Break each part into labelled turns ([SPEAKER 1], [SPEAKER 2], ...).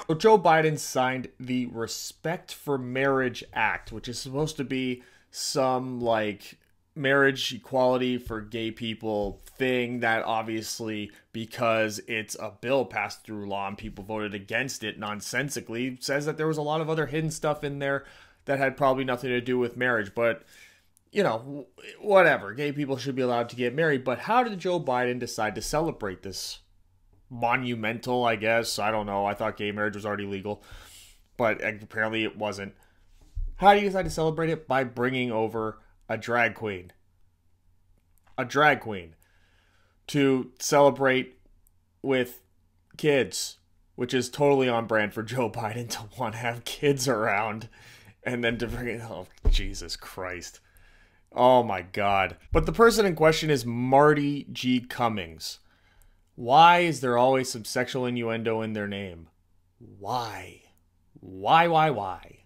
[SPEAKER 1] So Joe Biden signed the Respect for Marriage Act, which is supposed to be some like marriage equality for gay people thing that obviously, because it's a bill passed through law and people voted against it nonsensically, says that there was a lot of other hidden stuff in there that had probably nothing to do with marriage. But you know, whatever. Gay people should be allowed to get married. But how did Joe Biden decide to celebrate this monumental, I guess? I don't know. I thought gay marriage was already legal, but apparently it wasn't. How do you decide to celebrate it? By bringing over a drag queen. A drag queen. To celebrate with kids, which is totally on brand for Joe Biden to want to have kids around. And then to bring it, oh, Jesus Christ. Oh my God. But the person in question is Marty G. Cummings. Why is there always some sexual innuendo in their name? Why? Why?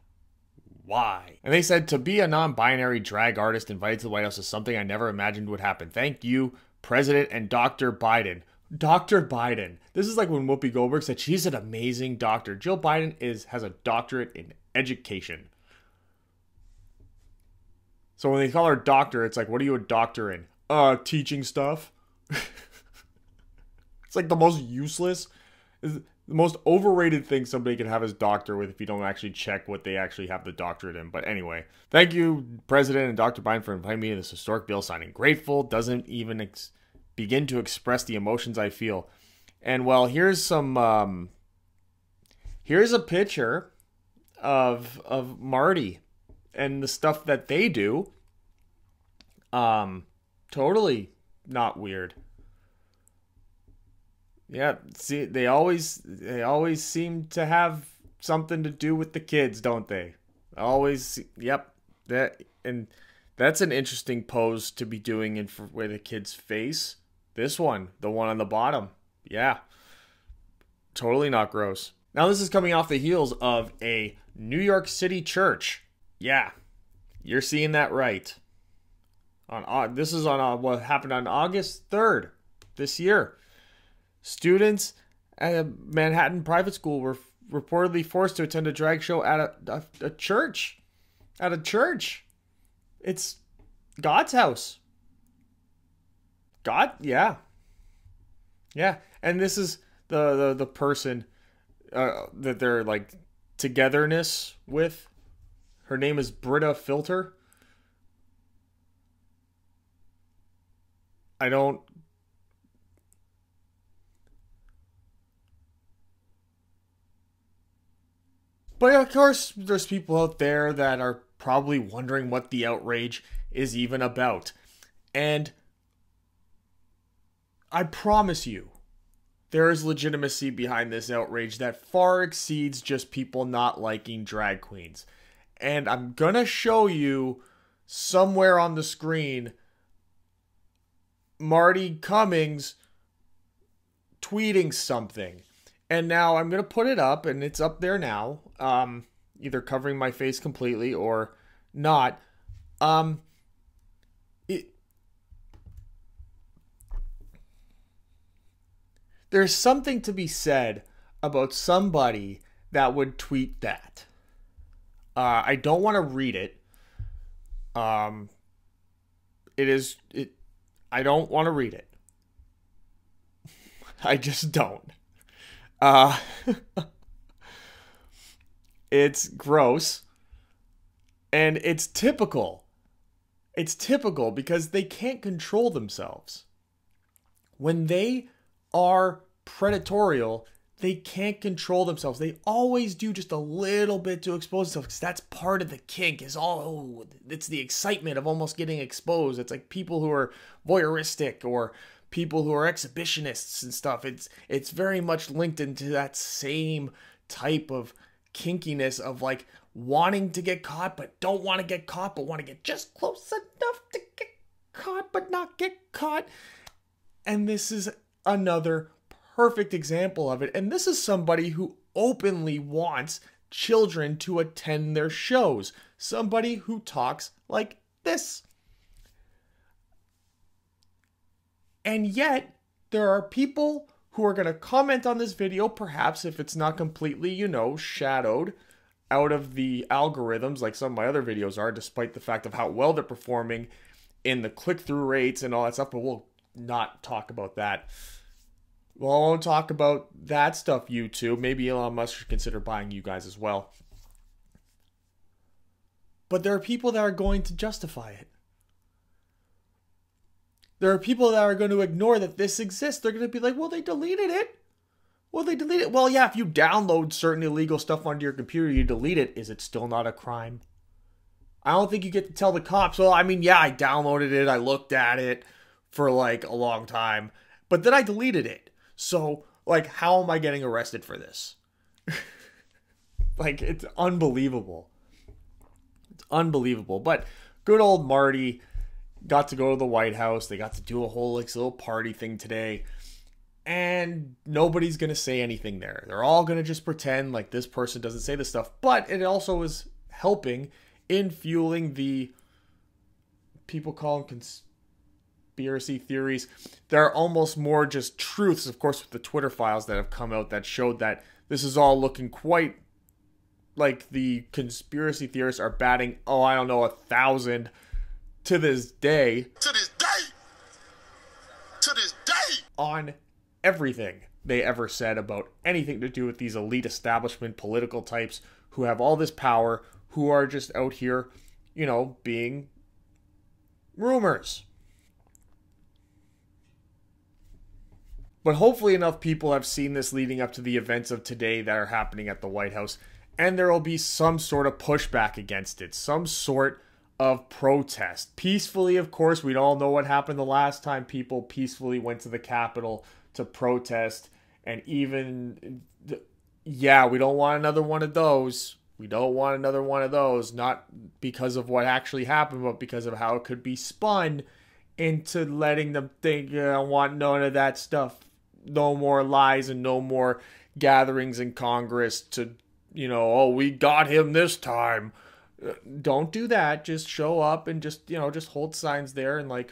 [SPEAKER 1] And they said, to be a non-binary drag artist invited to the White House is something I never imagined would happen. Thank you, President and Dr. Biden. Dr. Biden. This is like when Whoopi Goldberg said she's an amazing doctor. Jill Biden has a doctorate in education. So when they call her doctor, it's like, what are you a doctor in? Teaching stuff. It's like the most useless, the most overrated thing somebody can have as doctor with if you don't actually check what they actually have the doctorate in. But anyway, thank you, President and Dr. Biden, for inviting me to this historic bill signing. Grateful, doesn't even begin to express the emotions I feel. And well, here's some, here's a picture of Marty and the stuff that they do. Totally not weird. Yeah, see, they always seem to have something to do with the kids, don't they? Always, yep. That's an interesting pose to be doing in for the kid's face. This one, the one on the bottom. Yeah. Totally not gross. Now this is coming off the heels of a New York City church. Yeah. You're seeing that right. This is on what happened on August 3rd this year. Students at a Manhattan private school were reportedly forced to attend a drag show at a church. At a church. It's God's house. God, yeah. Yeah. And this is the person that they're like togetherness with. Her name is Britta Filter. But of course, there's people out there that are probably wondering what the outrage is even about. And I promise you, there is legitimacy behind this outrage that far exceeds just people not liking drag queens. And I'm gonna show you somewhere on the screen Marty Cummings tweeting something. And now I'm going to put it up, and it's up there now, either covering my face completely or not. There's something to be said about somebody that would tweet that. I don't want to read it. I don't want to read it. I just don't. It's gross. And it's typical. It's typical because they can't control themselves. When they are predatorial, they can't control themselves. They always do just a little bit to expose themselves because that's part of the kink. It's the excitement of almost getting exposed. It's like people who are voyeuristic or people who are exhibitionists and stuff. It's very much linked into that same type of kinkiness of like wanting to get caught but don't want to get caught but want to get just close enough to get caught but not get caught. And this is another perfect example of it. And this is somebody who openly wants children to attend their shows. Somebody who talks like this. And yet, there are people who are going to comment on this video, perhaps if it's not completely, shadowed out of the algorithms like some of my other videos are, despite the fact of how well they're performing in the click-through rates and all that stuff, but we'll not talk about that. We won't talk about that stuff, YouTube. Maybe Elon Musk should consider buying you guys as well. But there are people that are going to justify it. There are people that are going to ignore that this exists. They're going to be like, well, they deleted it. Well, yeah, if you download certain illegal stuff onto your computer, you delete it. Is it still not a crime? I don't think you get to tell the cops, well, I mean, yeah, I downloaded it. I looked at it for like a long time, but then I deleted it. So, like, how am I getting arrested for this? Like, it's unbelievable. It's unbelievable. But good old Marty got to go to the White House. They got to do a whole like little party thing today. And nobody's going to say anything there. They're all going to just pretend like this person doesn't say this stuff. But it also is helping in fueling the, people call them conspiracy theories. They're almost more just truths, of course, with the Twitter files that have come out that showed that this is all looking quite like the conspiracy theorists are batting, 1,000 to this day. To this day! On everything they ever said about anything to do with these elite establishment political types who have all this power, who are just out here, being rumors. But hopefully enough people have seen this leading up to the events of today that are happening at the White House, and there will be some sort of pushback against it, some sort of protest. Peacefully, of course. We all know what happened the last time people peacefully went to the Capitol to protest, and even, yeah, we don't want another one of those. We don't want another one of those, not because of what actually happened, but because of how it could be spun into letting them think, I want none of that stuff. No more lies and no more gatherings in Congress to, we got him this time. Don't do that. Just show up and just hold signs there and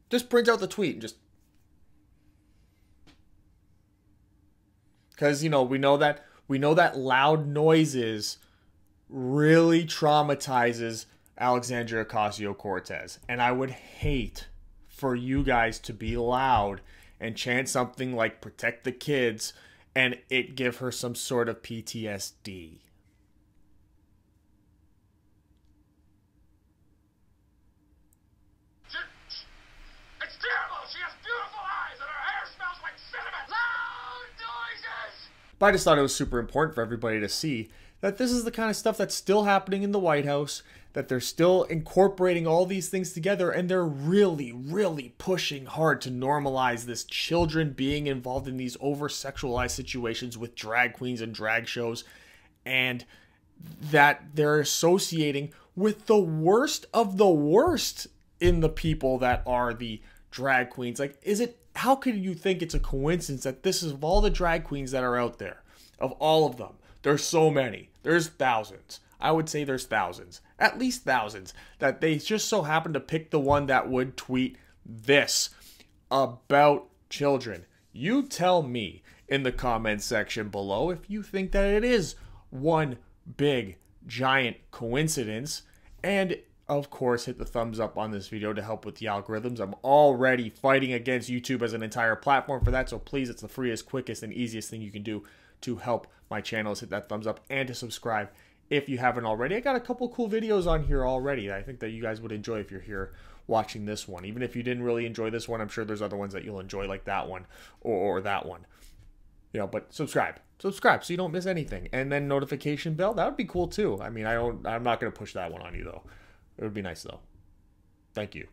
[SPEAKER 1] just print out the tweet and just, because we know that loud noises really traumatizes Alexandria Ocasio-Cortez, and I would hate for you guys to be loud and chant something like protect the kids and it give her some sort of PTSD.
[SPEAKER 2] It's terrible! She has beautiful eyes and her hair smells like cinnamon! Loud noises!
[SPEAKER 1] But I just thought it was super important for everybody to see that this is the kind of stuff that's still happening in the White House, that they're still incorporating all these things together, and they're really, really pushing hard to normalize this children being involved in these over-sexualized situations with drag queens and drag shows, and that they're associating with the worst of the worst in the people that are the drag queens. Like, how could you think it's a coincidence that this is of all the drag queens that are out there, of all of them, there's so many, there's thousands. I would say there's thousands, at least thousands, that they just so happen to pick the one that would tweet this about children. You tell me in the comments section below if you think that it is one big, giant coincidence. And, of course, hit the thumbs up on this video to help with the algorithms. I'm already fighting against YouTube as an entire platform for that, so please, it's the freest, quickest, and easiest thing you can do to help my channel. Hit that thumbs up and to subscribe if you haven't already. I got a couple cool videos on here already that I think that you guys would enjoy if you're here watching this one. Even if you didn't really enjoy this one, I'm sure there's other ones that you'll enjoy, like that one or that one. But subscribe so you don't miss anything, and then notification bell, that would be cool too. I mean, I'm not going to push that one on you though. It would be nice though. Thank you.